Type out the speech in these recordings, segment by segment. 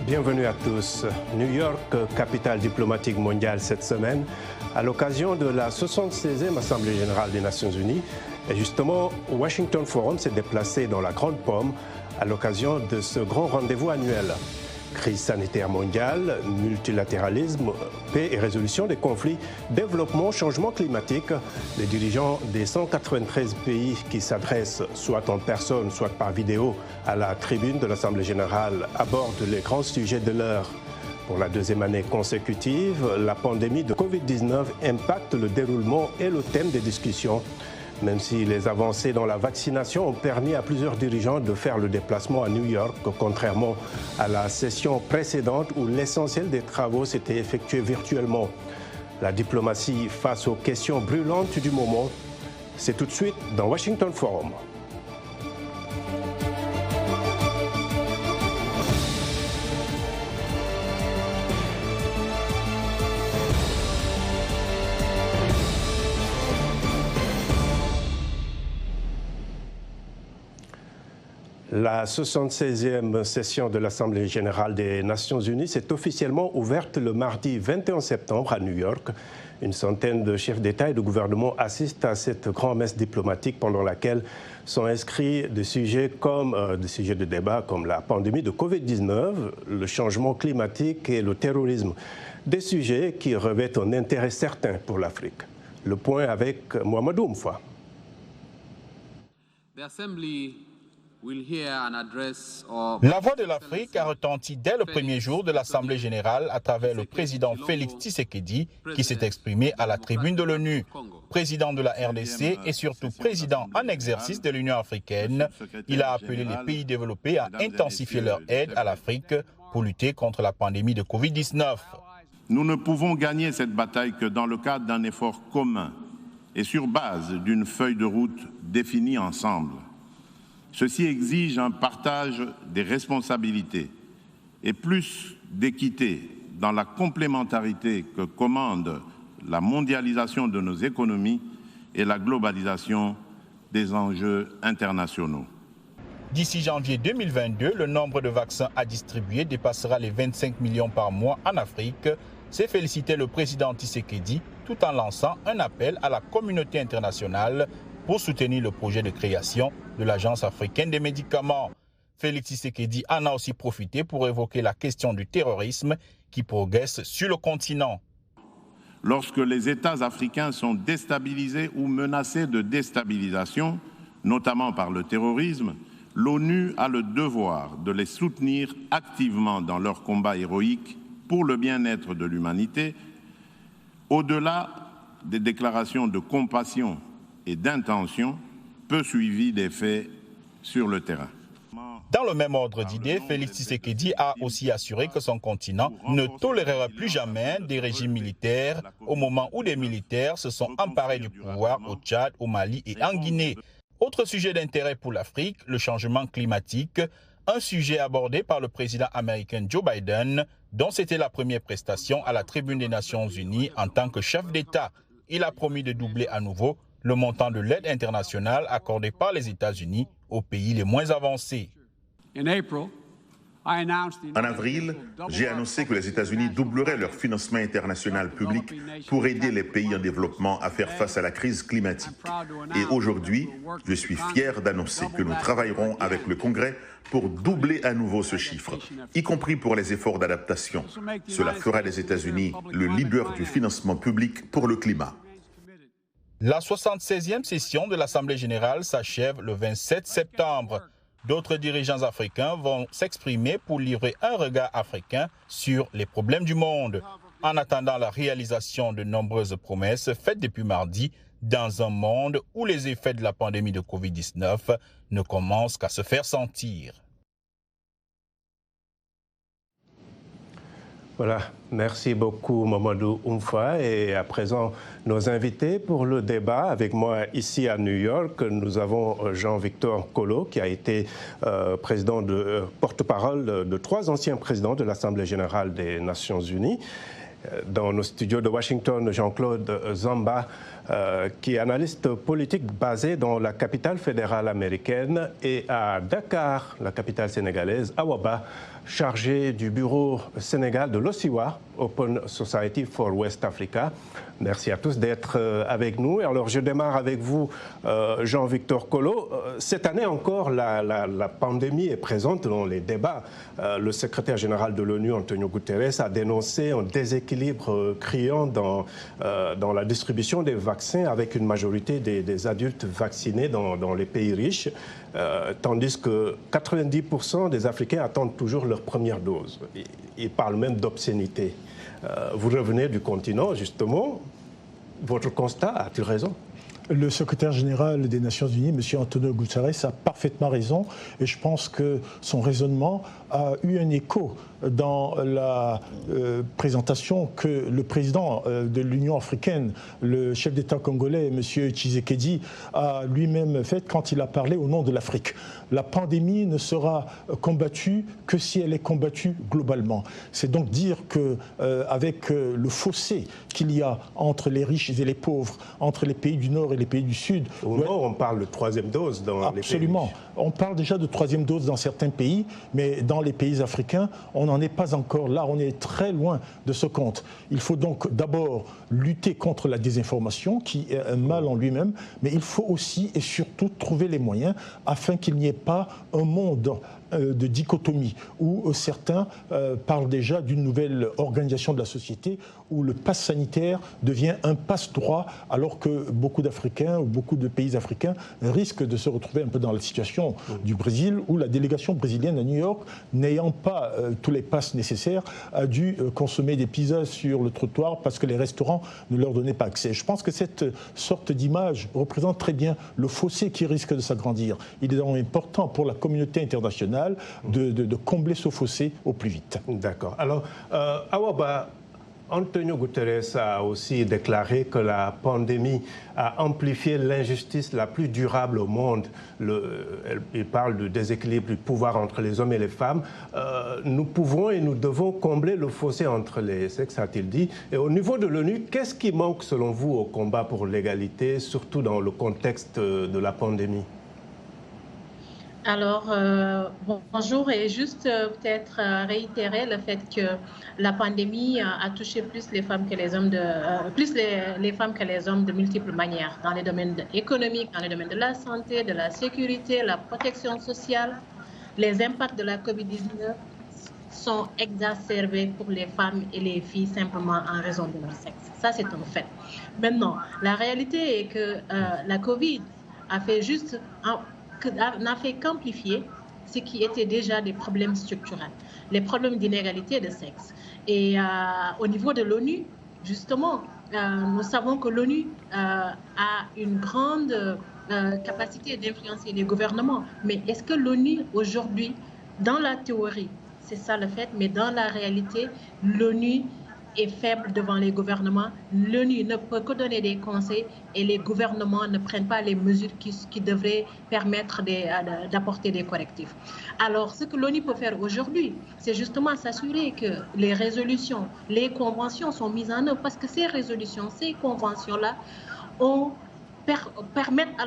Bienvenue à tous. New York, capitale diplomatique mondiale cette semaine, à l'occasion de la 76e Assemblée générale des Nations unies. Et justement, Washington Forum s'est déplacé dans la Grande Pomme à l'occasion de ce grand rendez-vous annuel. Crise sanitaire mondiale, multilatéralisme, paix et résolution des conflits, développement, changement climatique. Les dirigeants des 193 pays qui s'adressent soit en personne, soit par vidéo à la tribune de l'Assemblée générale abordent les grands sujets de l'heure. Pour la deuxième année consécutive, la pandémie de Covid-19 impacte le déroulement et le thème des discussions. Même si les avancées dans la vaccination ont permis à plusieurs dirigeants de faire le déplacement à New York, contrairement à la session précédente où l'essentiel des travaux s'était effectué virtuellement. La diplomatie face aux questions brûlantes du moment, c'est tout de suite dans Washington Forum. La 76e session de l'Assemblée générale des Nations unies s'est officiellement ouverte le mardi 21 septembre à New York. Une centaine de chefs d'État et de gouvernement assistent à cette grand-messe diplomatique pendant laquelle sont inscrits des sujets de débat comme la pandémie de Covid-19, le changement climatique et le terrorisme. Des sujets qui revêtent un intérêt certain pour l'Afrique. Le point avec Mohamedou Oumfa. La voix de l'Afrique a retenti dès le premier jour de l'Assemblée générale à travers le président Félix Tshisekedi qui s'est exprimé à la tribune de l'ONU. Président de la RDC et surtout président en exercice de l'Union africaine, il a appelé les pays développés à intensifier leur aide à l'Afrique pour lutter contre la pandémie de Covid-19. Nous ne pouvons gagner cette bataille que dans le cadre d'un effort commun et sur base d'une feuille de route définie ensemble. Ceci exige un partage des responsabilités et plus d'équité dans la complémentarité que commande la mondialisation de nos économies et la globalisation des enjeux internationaux. D'ici janvier 2022, le nombre de vaccins à distribuer dépassera les 25 millions par mois en Afrique. C'est félicité le président Tshisekedi tout en lançant un appel à la communauté internationale pour soutenir le projet de création de l'Agence africaine des médicaments. Félix Tshisekedi en a aussi profité pour évoquer la question du terrorisme qui progresse sur le continent. Lorsque les États africains sont déstabilisés ou menacés de déstabilisation, notamment par le terrorisme, l'ONU a le devoir de les soutenir activement dans leur combat héroïque pour le bien-être de l'humanité, au-delà des déclarations de compassion et d'intention, peu suivies des faits sur le terrain. Dans le même ordre d'idées, Félix Tshisekedi a aussi assuré que son continent ne tolérera plus jamais des régimes militaires au moment où des militaires se sont emparés du pouvoir au Tchad, au Mali et en Guinée. Autre sujet d'intérêt pour l'Afrique, le changement climatique, un sujet abordé par le président américain Joe Biden, dont c'était la première prestation à la tribune des Nations unies en tant que chef d'État. Il a promis de doubler à nouveau le montant de l'aide internationale accordée par les États-Unis aux pays les moins avancés. En avril, j'ai annoncé que les États-Unis doubleraient leur financement international public pour aider les pays en développement à faire face à la crise climatique. Et aujourd'hui, je suis fier d'annoncer que nous travaillerons avec le Congrès pour doubler à nouveau ce chiffre, y compris pour les efforts d'adaptation. Cela fera des États-Unis le leader du financement public pour le climat. La 76e session de l'Assemblée générale s'achève le 27 septembre. D'autres dirigeants africains vont s'exprimer pour livrer un regard africain sur les problèmes du monde, en attendant la réalisation de nombreuses promesses faites depuis mardi dans un monde où les effets de la pandémie de Covid-19 ne commencent qu'à se faire sentir. Voilà, merci beaucoup Mohamedou Oumfa. Et à présent, nos invités pour le débat. Avec moi ici à New York, nous avons Jean-Victor Kolo, qui a été porte-parole de 3 anciens présidents de l'Assemblée générale des Nations unies. Dans nos studios de Washington, Jean-Claude Zamba, qui est analyste politique basé dans la capitale fédérale américaine, et à Dakar, la capitale sénégalaise, Awaba, chargé du bureau Sénégal de l'OSIWA, Open Society for West Africa. Merci à tous d'être avec nous. Alors, je démarre avec vous, Jean-Victor Kolo. Cette année encore, la pandémie est présente dans les débats. Le secrétaire général de l'ONU, Antonio Guterres, a dénoncé un déséquilibre criant dans la distribution des vaccins, avec une majorité des adultes vaccinés dans les pays riches, tandis que 90% des Africains attendent toujours leur première dose. Ils parlent même d'obscénité. Vous revenez du continent, justement. Votre constat a-t-il raison ? Le secrétaire général des Nations Unies, M. Antonio Guterres, a parfaitement raison, et je pense que son raisonnement a eu un écho dans la présentation que le président de l'Union africaine, le chef d'État congolais, M. Tshisekedi, a lui-même faite quand il a parlé au nom de l'Afrique. La pandémie ne sera combattue que si elle est combattue globalement. C'est donc dire qu'avec le fossé qu'il y a entre les riches et les pauvres, entre les pays du Nord et les pays du Sud... Au Nord, on parle de troisième dose dans les pays. Absolument. On parle déjà de troisième dose dans certains pays, mais dans les pays africains, on n'en est pas encore là. On est très loin de ce compte. Il faut donc d'abord lutter contre la désinformation, qui est un mal en lui-même, mais il faut aussi et surtout trouver les moyens afin qu'il n'y ait pas un monde de dichotomie, où certains parlent déjà d'une nouvelle organisation de la société, où le pass sanitaire devient un passe-droit, alors que beaucoup d'Africains ou beaucoup de pays africains risquent de se retrouver un peu dans la situation du Brésil, où la délégation brésilienne à New York, n'ayant pas tous les passes nécessaires, a dû consommer des pizzas sur le trottoir parce que les restaurants ne leur donnaient pas accès. Je pense que cette sorte d'image représente très bien le fossé qui risque de s'agrandir. Il est donc important pour la communauté internationale de combler ce fossé au plus vite. D'accord. Alors, Awaba, Antonio Guterres a aussi déclaré que la pandémie a amplifié l'injustice la plus durable au monde. Il parle du déséquilibre du pouvoir entre les hommes et les femmes. Nous pouvons et nous devons combler le fossé entre les sexes, a-t-il dit. Et au niveau de l'ONU, qu'est-ce qui manque selon vous au combat pour l'égalité, surtout dans le contexte de la pandémie ? Alors, bonjour, et juste peut-être réitérer le fait que la pandémie a touché plus les femmes que les hommes les femmes que les hommes de multiples manières, dans les domaines économiques, dans les domaines de la santé, de la sécurité, la protection sociale. Les impacts de la COVID-19 sont exacerbés pour les femmes et les filles simplement en raison de leur sexe. Ça, c'est un fait. Maintenant, la réalité est que la COVID a fait n'a fait qu'amplifier ce qui était déjà des problèmes structurels, les problèmes d'inégalité de sexe. Et au niveau de l'ONU, justement, nous savons que l'ONU a une grande capacité d'influencer les gouvernements. Mais est-ce que l'ONU, aujourd'hui, dans la théorie, c'est ça le fait, mais dans la réalité, l'ONU est faible devant les gouvernements. L'ONU ne peut que donner des conseils et les gouvernements ne prennent pas les mesures qui devraient permettre d'apporter des correctifs. Alors, ce que l'ONU peut faire aujourd'hui, c'est justement s'assurer que les résolutions, les conventions sont mises en œuvre, parce que ces résolutions, ces conventions-là permettent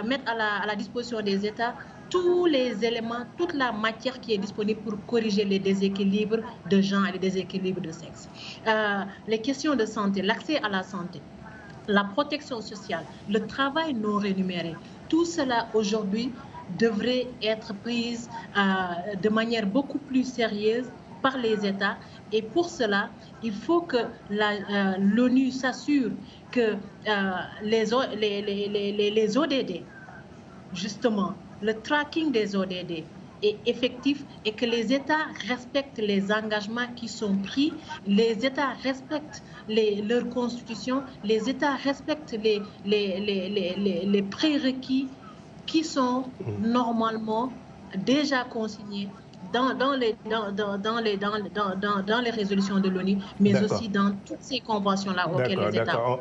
mettre à la disposition des États tous les éléments, toute la matière qui est disponible pour corriger les déséquilibres de genre et les déséquilibres de sexe. Les questions de santé, l'accès à la santé, la protection sociale, le travail non rémunéré, tout cela aujourd'hui devrait être pris de manière beaucoup plus sérieuse par les États. Et pour cela, il faut que l'ONU s'assure que les ODD, justement, le tracking des ODD est effectif et que les États respectent les engagements qui sont pris, les États respectent leur constitution, les États respectent les prérequis qui sont normalement déjà consignés dans les résolutions de l'ONU, mais aussi dans toutes ces conventions-là auxquelles les États...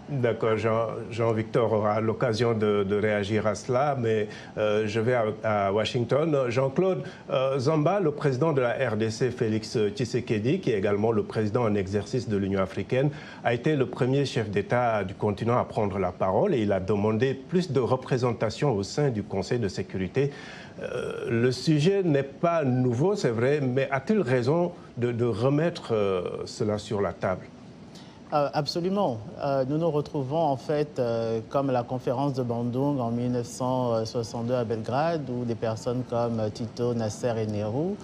D'accord, Jean-Victor aura l'occasion de réagir à cela, mais je vais à Washington. Jean-Claude Zamba, le président de la RDC, Félix Tshisekedi, qui est également le président en exercice de l'Union africaine, a été le premier chef d'État du continent à prendre la parole et il a demandé plus de représentation au sein du Conseil de sécurité. Le sujet n'est pas nouveau, c'est vrai, mais a-t-il raison de remettre cela sur la table ? Absolument. Nous nous retrouvons en fait comme la conférence de Bandung en 1962 à Belgrade, où des personnes comme Tito, Nasser et Nehru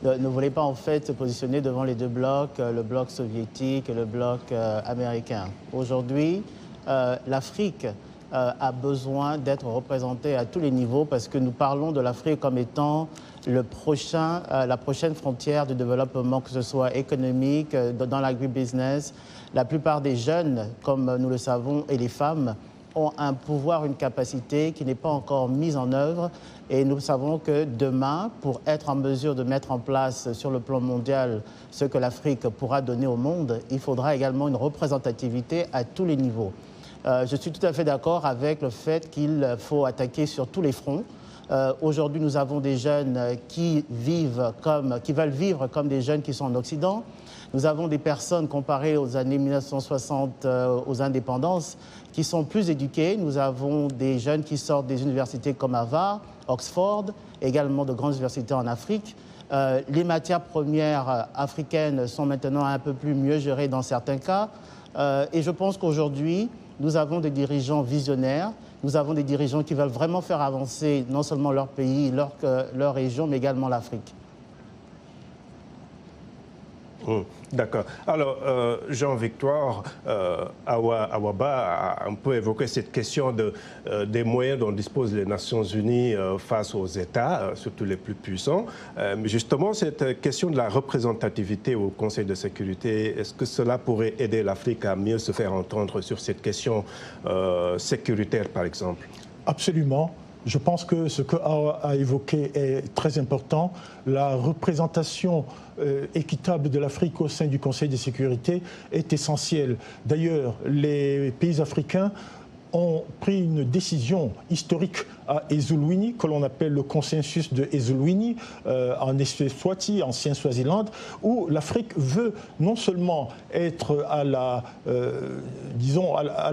ne voulaient pas en fait se positionner devant les deux blocs, le bloc soviétique et le bloc américain. Aujourd'hui, l'Afrique a besoin d'être représentée à tous les niveaux parce que nous parlons de l'Afrique comme étant la prochaine frontière de développement, que ce soit économique, dans l'agribusiness. La plupart des jeunes, comme nous le savons, et les femmes, ont un pouvoir, une capacité qui n'est pas encore mise en œuvre. Et nous savons que demain, pour être en mesure de mettre en place sur le plan mondial ce que l'Afrique pourra donner au monde, il faudra également une représentativité à tous les niveaux. Je suis tout à fait d'accord avec le fait qu'il faut attaquer sur tous les fronts. Aujourd'hui, nous avons des jeunes qui veulent vivre comme des jeunes qui sont en Occident. Nous avons des personnes, comparées aux années 1960, aux indépendances, qui sont plus éduquées. Nous avons des jeunes qui sortent des universités comme Harvard, Oxford, également de grandes universités en Afrique. Les matières premières africaines sont maintenant un peu plus mieux gérées dans certains cas. Et je pense qu'aujourd'hui, nous avons des dirigeants visionnaires. Nous avons des dirigeants qui veulent vraiment faire avancer non seulement leur pays, leur région, mais également l'Afrique. D'accord. Alors, Jean-Victor Awaba a un peu évoqué cette question des moyens dont disposent les Nations Unies face aux États, surtout les plus puissants. Mais justement, cette question de la représentativité au Conseil de sécurité, est-ce que cela pourrait aider l'Afrique à mieux se faire entendre sur cette question sécuritaire, par exemple? Absolument. Je pense que ce que Awa a évoqué est très important. La représentation équitable de l'Afrique au sein du Conseil de sécurité est essentielle. D'ailleurs, les pays africains ont pris une décision historique à Ezulwini, que l'on appelle le consensus de Ezulwini, en Eswatini, ancien Swaziland, où l'Afrique veut non seulement être à la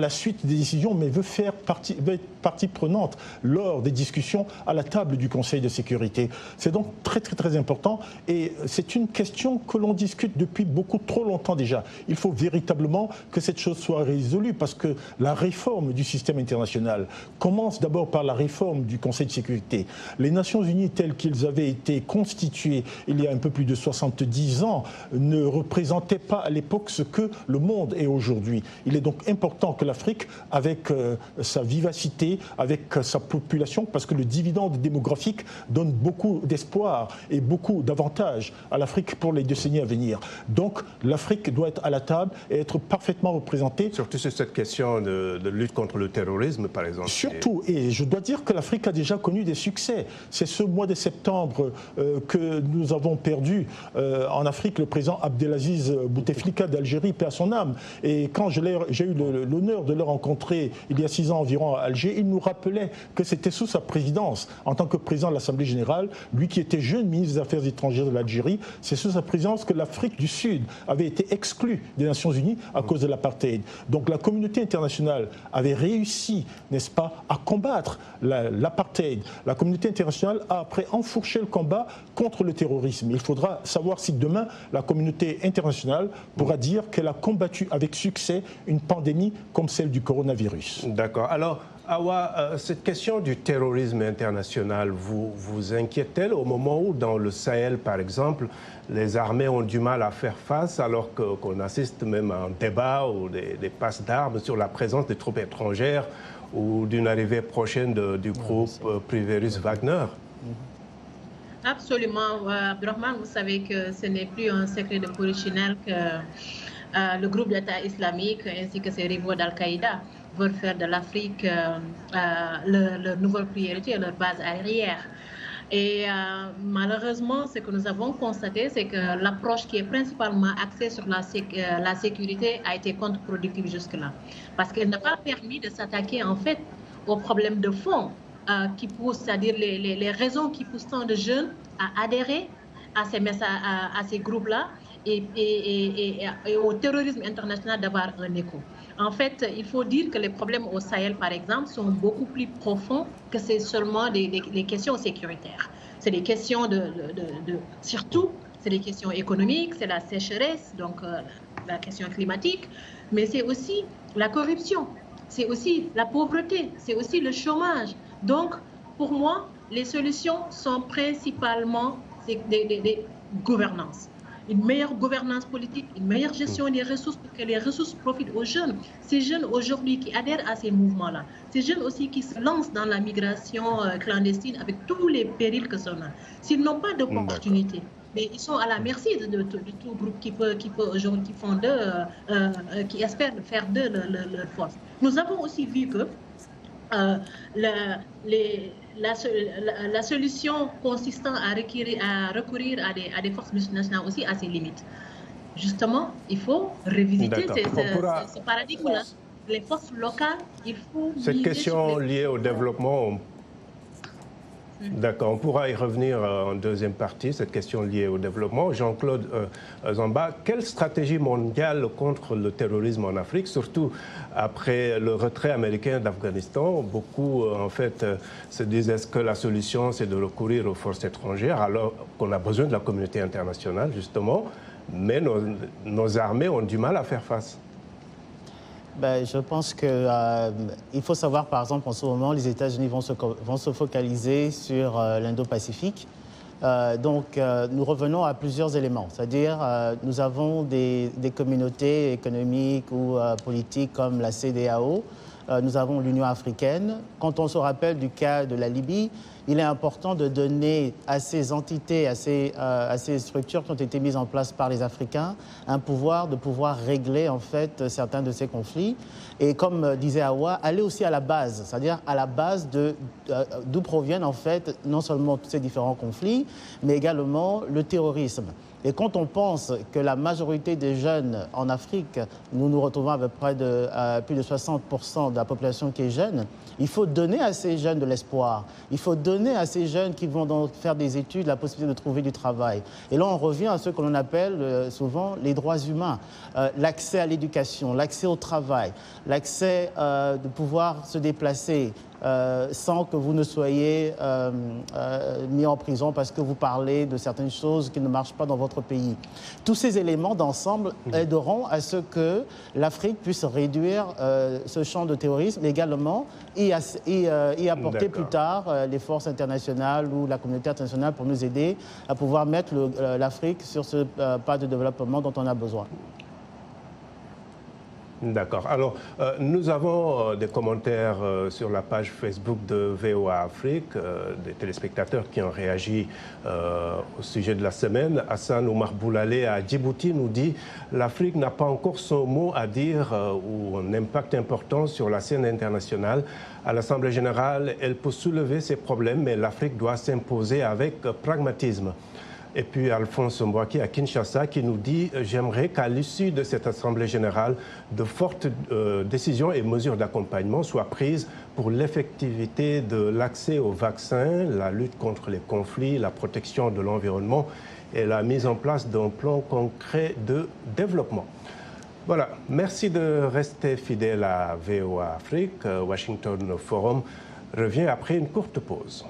suite des décisions, mais veut être partie prenante lors des discussions à la table du Conseil de sécurité. C'est donc très, très, très important et c'est une question que l'on discute depuis beaucoup trop longtemps déjà. Il faut véritablement que cette chose soit résolue parce que la réforme du système international commence d'abord par la réforme du Conseil de sécurité. Les Nations Unies telles qu'elles avaient été constituées il y a un peu plus de 70 ans ne représentaient pas à l'époque ce que le monde est aujourd'hui. Il est donc important que l'Afrique, avec sa vivacité, avec sa population, parce que le dividende démographique donne beaucoup d'espoir et beaucoup d'avantages à l'Afrique pour les décennies à venir. Donc l'Afrique doit être à la table et être parfaitement représentée. Surtout sur cette question de lutte contre le terrorisme, par exemple. Surtout, et je dois dire que l'Afrique a déjà connu des succès. C'est ce mois de septembre que nous avons perdu en Afrique le président Abdelaziz Bouteflika d'Algérie, paix à son âme. Et quand j'ai eu l'honneur de le rencontrer il y a 6 ans environ à Alger, il nous rappelait que c'était sous sa présidence, en tant que président de l'Assemblée générale, lui qui était jeune ministre des Affaires étrangères de l'Algérie, c'est sous sa présidence que l'Afrique du Sud avait été exclue des Nations Unies à cause de l'apartheid. Donc la communauté internationale avait réussi, n'est-ce pas, à combattre l'apartheid. La communauté internationale a après enfourché le combat contre le terrorisme. Il faudra savoir si demain la communauté internationale pourra dire qu'elle a combattu avec succès une pandémie comme celle du coronavirus. D'accord. Alors, Awa, cette question du terrorisme international vous inquiète-t-elle au moment où, dans le Sahel, par exemple, les armées ont du mal à faire face, alors qu'on assiste même à un débat ou des passes d'armes sur la présence des troupes étrangères ou d'une arrivée prochaine du groupe privé russe Wagner? Absolument. Abdurrahman, vous savez que ce n'est plus un secret de polichinelle que le groupe d'État islamique ainsi que ses rivaux d'Al-Qaïda veulent faire de l'Afrique leur nouvelle priorité, leur base arrière. Et malheureusement, ce que nous avons constaté, c'est que l'approche qui est principalement axée sur la sécurité a été contre-productive jusque-là. Parce qu'elle n'a pas permis de s'attaquer en fait aux problèmes de fond qui poussent, c'est-à-dire les raisons qui poussent tant de jeunes à adhérer à ces groupes-là et au terrorisme international d'avoir un écho. En fait, il faut dire que les problèmes au Sahel, par exemple, sont beaucoup plus profonds que c'est seulement des questions sécuritaires. C'est des questions surtout, c'est des questions économiques, c'est la sécheresse, donc la question climatique, mais c'est aussi la corruption, c'est aussi la pauvreté, c'est aussi le chômage. Donc, pour moi, les solutions sont principalement des gouvernances. Une meilleure gouvernance politique, une meilleure gestion des ressources pour que les ressources profitent aux jeunes. Ces jeunes aujourd'hui qui adhèrent à ces mouvements-là, ces jeunes aussi qui se lancent dans la migration clandestine avec tous les périls que ça a. S'ils n'ont pas d'opportunité, mais ils sont à la merci de tout groupe qui espère faire d'eux leur force. Nous avons aussi vu que la solution consistant à recourir à des forces multinationales aussi a ses limites. Justement, il faut revisiter ce paradigme-là. Les forces locales, il faut... Cette question liée au développement... D'accord, on pourra y revenir en deuxième partie, cette question liée au développement. Jean-Claude Zamba, quelle stratégie mondiale contre le terrorisme en Afrique, surtout après le retrait américain d'Afghanistan? Beaucoup, en fait, se disent est-ce que la solution, c'est de recourir aux forces étrangères, alors qu'on a besoin de la communauté internationale, justement, mais nos armées ont du mal à faire face. Je pense qu'il faut savoir, par exemple, en ce moment, les États-Unis vont se focaliser sur l'Indo-Pacifique. Nous revenons à plusieurs éléments. C'est-à-dire, nous avons des communautés économiques ou politiques comme la CEDEAO. Nous avons l'Union africaine. Quand on se rappelle du cas de la Libye, il est important de donner à ces entités, à ces structures qui ont été mises en place par les Africains, un pouvoir de pouvoir régler en fait certains de ces conflits. Et comme disait Awa, aller aussi à la base, c'est-à-dire à la base d'où proviennent en fait non seulement tous ces différents conflits, mais également le terrorisme. Et quand on pense que la majorité des jeunes en Afrique, nous nous retrouvons à peu près plus de 60% de la population qui est jeune, il faut donner à ces jeunes de l'espoir. Il faut donner à ces jeunes qui vont donc faire des études la possibilité de trouver du travail. Et là, on revient à ce que l'on appelle souvent les droits humains. L'accès à l'éducation, l'accès au travail, l'accès de pouvoir se déplacer, sans que vous ne soyez mis en prison parce que vous parlez de certaines choses qui ne marchent pas dans votre pays. Tous ces éléments d'ensemble aideront à ce que l'Afrique puisse réduire ce champ de terrorisme, mais également y apporter plus tard les forces internationales ou la communauté internationale pour nous aider à pouvoir mettre l'Afrique sur ce pas de développement dont on a besoin. D'accord. Alors, nous avons des commentaires sur la page Facebook de VOA Afrique, des téléspectateurs qui ont réagi au sujet de la semaine. Hassan Oumar Boulalé à Djibouti nous dit « L'Afrique n'a pas encore son mot à dire ou un impact important sur la scène internationale. À l'Assemblée générale, elle peut soulever ces problèmes, mais l'Afrique doit s'imposer avec pragmatisme. » Et puis Alphonse Mbouaki à Kinshasa qui nous dit « J'aimerais qu'à l'issue de cette Assemblée générale, de fortes décisions et mesures d'accompagnement soient prises pour l'effectivité de l'accès aux vaccins, la lutte contre les conflits, la protection de l'environnement et la mise en place d'un plan concret de développement. » Voilà, merci de rester fidèle à VOA Afrique. Washington Forum revient après une courte pause.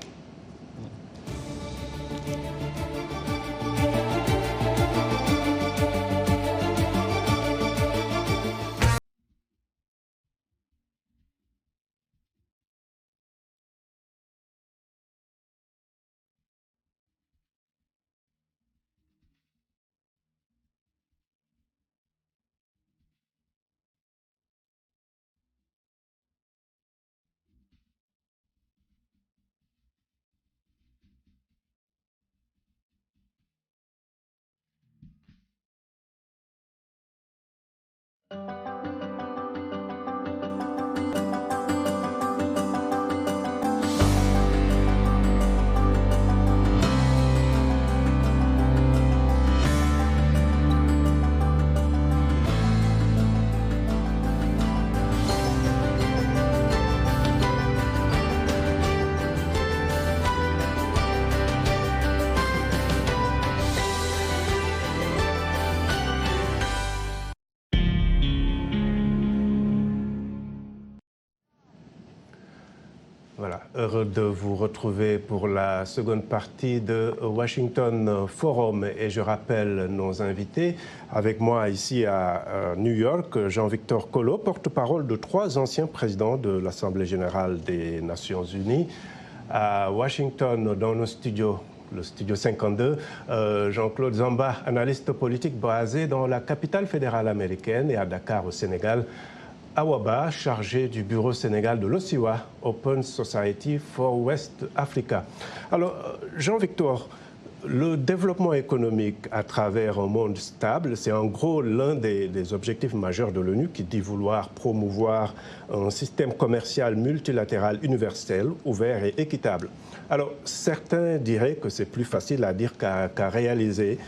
Voilà, heureux de vous retrouver pour la seconde partie de Washington Forum. Et je rappelle nos invités. Avec moi ici à New York, Jean-Victor Collot, porte-parole de 3 anciens présidents de l'Assemblée générale des Nations unies. À Washington, dans nos studios, le studio 52, Jean-Claude Zamba, analyste politique basé dans la capitale fédérale américaine, et à Dakar au Sénégal, Awaba, chargé du bureau Sénégal de l'OSIWA, Open Society for West Africa. Alors, Jean-Victor, le développement économique à travers un monde stable, c'est en gros l'un des objectifs majeurs de l'ONU qui dit vouloir promouvoir un système commercial multilatéral universel, ouvert et équitable. Alors, certains diraient que c'est plus facile à dire qu'à réaliser.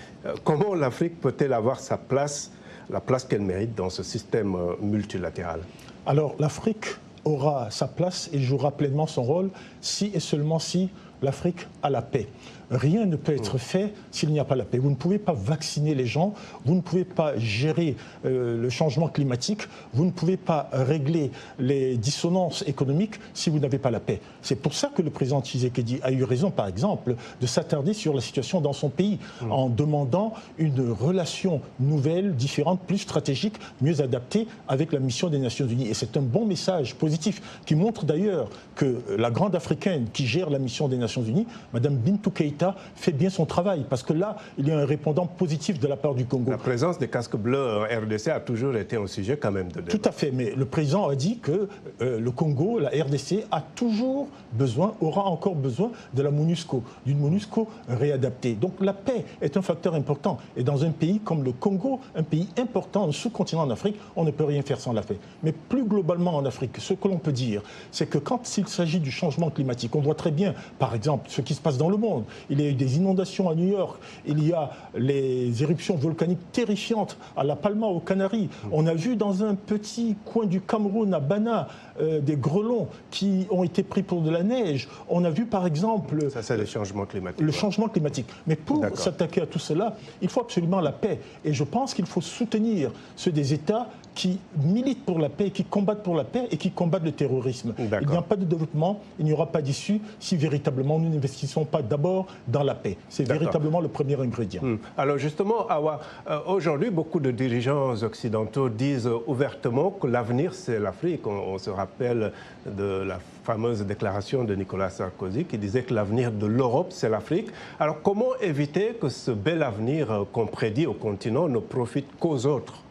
Comment l'Afrique peut-elle avoir sa place, la place qu'elle mérite dans ce système multilatéral? Alors, l'Afrique aura sa place et jouera pleinement son rôle si et seulement si l'Afrique a la paix. Rien ne peut être fait s'il n'y a pas la paix. Vous ne pouvez pas vacciner les gens, vous ne pouvez pas gérer le changement climatique, vous ne pouvez pas régler les dissonances économiques si vous n'avez pas la paix. C'est pour ça que le président Tshisekedi a eu raison, par exemple, de s'attarder sur la situation dans son pays en demandant une relation nouvelle, différente, plus stratégique, mieux adaptée avec la mission des Nations Unies. Et c'est un bon message positif qui montre d'ailleurs que la grande africaine qui gère la mission des Nations Unies, Mme Bintou Keïta, fait bien son travail, parce que là, il y a un répondant positif de la part du Congo. La présence des casques bleus en RDC a toujours été un sujet quand même de débat. Tout à fait, mais le président a dit que le Congo, la RDC, a toujours besoin, aura encore besoin de la MONUSCO, d'une MONUSCO réadaptée. Donc la paix est un facteur important. Et dans un pays comme le Congo, un pays important, un sous-continent en Afrique, on ne peut rien faire sans la paix. Mais plus globalement en Afrique, ce que l'on peut dire, c'est que quand il s'agit du changement climatique, on voit très bien, par exemple, ce qui se passe dans le monde. Il y a eu des inondations à New York, il y a les éruptions volcaniques terrifiantes à La Palma, aux Canaries. On a vu dans un petit coin du Cameroun, à Bana, des grelons qui ont été pris pour de la neige. On a vu par exemple... Ça, c'est le changement climatique. Le changement climatique. Mais pour s'attaquer à tout cela, il faut absolument la paix. Et je pense qu'il faut soutenir ceux des États qui militent pour la paix, qui combattent pour la paix et qui combattent le terrorisme. Il n'y a pas de développement, il n'y aura pas d'issue si véritablement nous n'investissons pas d'abord dans la paix. C'est véritablement le premier ingrédient. Alors justement, Awa, aujourd'hui, beaucoup de dirigeants occidentaux disent ouvertement que l'avenir, c'est l'Afrique. On se rappelle de la fameuse déclaration de Nicolas Sarkozy qui disait que l'avenir de l'Europe, c'est l'Afrique. Alors comment éviter que ce bel avenir qu'on prédit au continent ne profite qu'aux autres?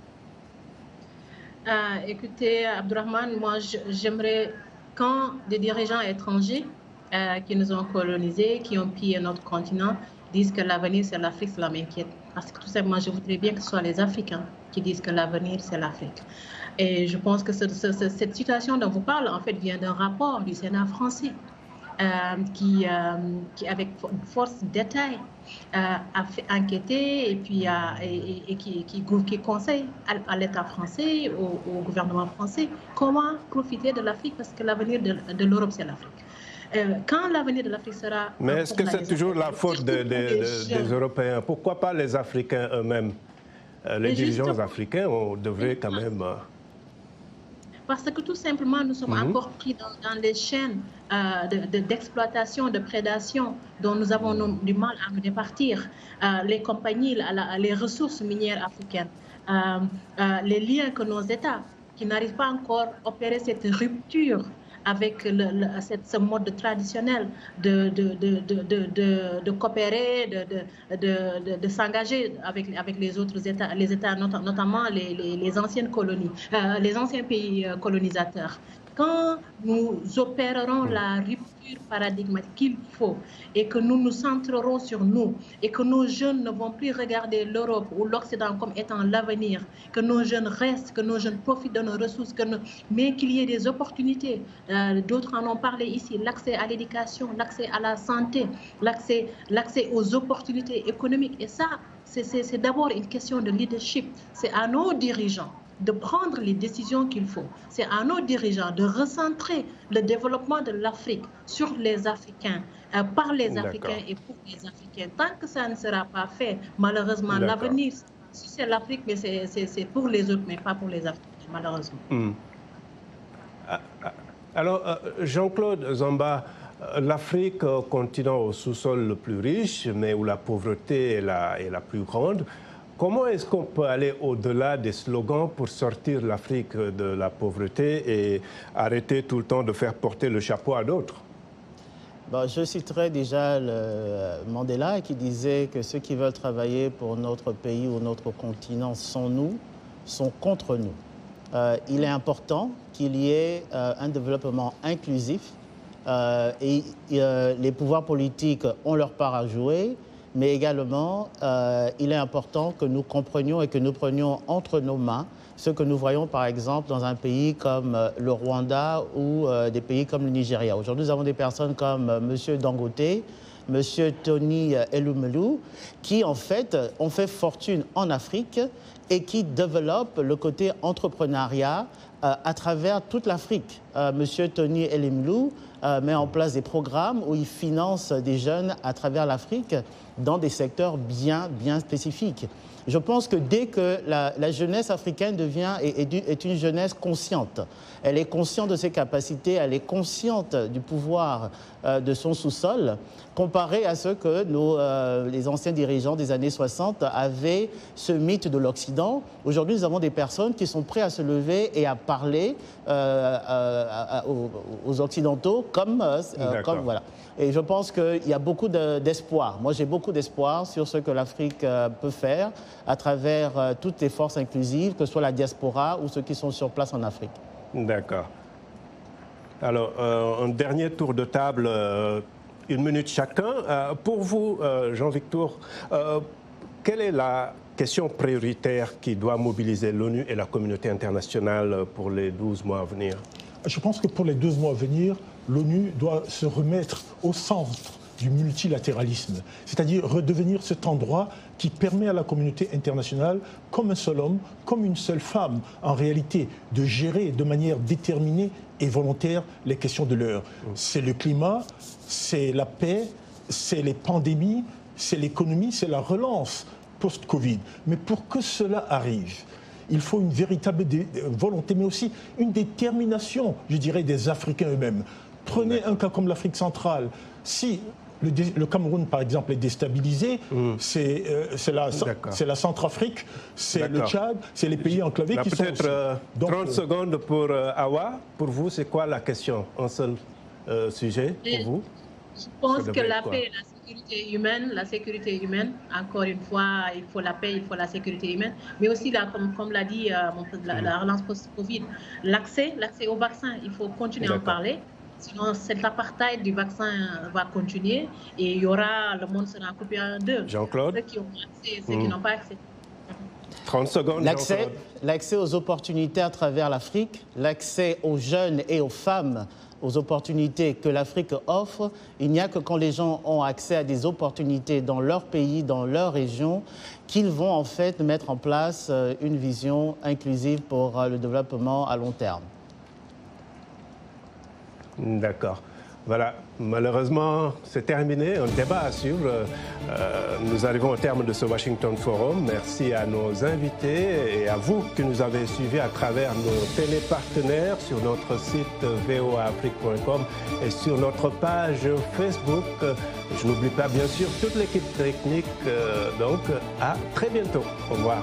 Écoutez, Abdourahmane, moi j'aimerais, quand des dirigeants étrangers qui nous ont colonisés, qui ont pillé notre continent, disent que l'avenir c'est l'Afrique, cela m'inquiète. Parce que tout simplement, je voudrais bien que ce soit les Africains qui disent que l'avenir c'est l'Afrique. Et je pense que cette situation dont vous parlez, en fait, vient d'un rapport du Sénat français qui, avec force détail, a fait enquêter et puis qui conseille à l'État français, au gouvernement français, comment profiter de l'Afrique, parce que l'avenir de l'Europe, c'est l'Afrique. Quand l'avenir de l'Afrique sera... Mais est-ce que c'est toujours la faute des Européens? Pourquoi pas les Africains eux-mêmes? Les dirigeants africains, on devrait quand même... Parce que tout simplement, nous sommes encore pris dans les chaînes d'exploitation, de prédation dont nous avons du mal à nous départir. Les compagnies, les ressources minières africaines, les liens que nos États, qui n'arrivent pas encore à opérer cette rupture avec ce mode traditionnel de coopérer, de s'engager avec les autres États, notamment les anciennes colonies, les anciens pays colonisateurs. Quand nous opérerons la rupture paradigmatique qu'il faut et que nous nous centrerons sur nous et que nos jeunes ne vont plus regarder l'Europe ou l'Occident comme étant l'avenir, que nos jeunes restent, que nos jeunes profitent de nos ressources, mais qu'il y ait des opportunités. D'autres en ont parlé ici, l'accès à l'éducation, l'accès à la santé, l'accès aux opportunités économiques. Et ça, c'est d'abord une question de leadership. C'est à nos dirigeants de prendre les décisions qu'il faut. C'est à nos dirigeants de recentrer le développement de l'Afrique sur les Africains, par les Africains et pour les Africains. Tant que ça ne sera pas fait, malheureusement, l'avenir, c'est l'Afrique, mais c'est pour les autres, mais pas pour les Africains, malheureusement. Alors, Jean-Claude Zamba, l'Afrique, continent au sous-sol le plus riche, mais où la pauvreté est la plus grande, comment est-ce qu'on peut aller au-delà des slogans pour sortir l'Afrique de la pauvreté et arrêter tout le temps de faire porter le chapeau à d'autres? Bon, je citerai déjà Mandela qui disait que ceux qui veulent travailler pour notre pays ou notre continent sans nous sont contre nous. Il est important qu'il y ait un développement inclusif et les pouvoirs politiques ont leur part à jouer, mais également il est important que nous comprenions et que nous prenions entre nos mains ce que nous voyons par exemple dans un pays comme le Rwanda ou des pays comme le Nigeria. Aujourd'hui, nous avons des personnes comme M. Dangote, M. Tony Elumelu, qui en fait ont fait fortune en Afrique et qui développent le côté entrepreneuriat à travers toute l'Afrique. M. Tony Elumelu met en place des programmes où il finance des jeunes à travers l'Afrique dans des secteurs bien spécifiques. Je pense que dès que la jeunesse africaine est une jeunesse consciente, elle est consciente de ses capacités, elle est consciente du pouvoir de son sous-sol, comparé à ce que les anciens dirigeants des années 60 avaient ce mythe de l'Occident. Aujourd'hui, nous avons des personnes qui sont prêtes à se lever et à parler aux Occidentaux comme voilà. Et je pense qu'il y a beaucoup d'espoir. Moi, j'ai beaucoup d'espoir sur ce que l'Afrique peut faire à travers toutes les forces inclusives, que ce soit la diaspora ou ceux qui sont sur place en Afrique. D'accord. Alors, un dernier tour de table, 1 minute chacun. Pour vous, Jean-Victor, quelle est la question prioritaire qui doit mobiliser l'ONU et la communauté internationale pour les 12 mois à venir? Je pense que pour les 12 mois à venir, l'ONU doit se remettre au centre du multilatéralisme, c'est-à-dire redevenir cet endroit qui permet à la communauté internationale, comme un seul homme, comme une seule femme, en réalité, de gérer de manière déterminée et volontaire les questions de l'heure. C'est le climat, c'est la paix, c'est les pandémies, c'est l'économie, c'est la relance post-Covid. Mais pour que cela arrive, il faut une véritable volonté, mais aussi une détermination, je dirais, des Africains eux-mêmes. Prenez un cas comme l'Afrique centrale. Si le Cameroun, par exemple, est déstabilisé, c'est la Centrafrique, c'est le Tchad, c'est les pays enclavés qui sont... Peut-être 30 secondes pour Awa. Pour vous, c'est quoi la question? Un seul sujet pour vous? Je pense que la paix et la sécurité humaine, encore une fois, il faut la paix, il faut la sécurité humaine, mais aussi, comme l'a dit la relance post-Covid, l'accès au vaccin, il faut continuer à en parler. Sinon, cet apartheid du vaccin va continuer et le monde sera coupé en deux. Jean-Claude? Ceux qui ont accès, ceux qui n'ont pas accès. 30 secondes. L'accès aux opportunités à travers l'Afrique, l'accès aux jeunes et aux femmes aux opportunités que l'Afrique offre. Il n'y a que quand les gens ont accès à des opportunités dans leur pays, dans leur région, qu'ils vont en fait mettre en place une vision inclusive pour le développement à long terme. D'accord. Voilà, malheureusement, c'est terminé. Un débat à suivre. Nous arrivons au terme de ce Washington Forum. Merci à nos invités et à vous qui nous avez suivis à travers nos télépartenaires sur notre site voaafrique.com et sur notre page Facebook. Je n'oublie pas, bien sûr, toute l'équipe technique. Donc, à très bientôt. Au revoir.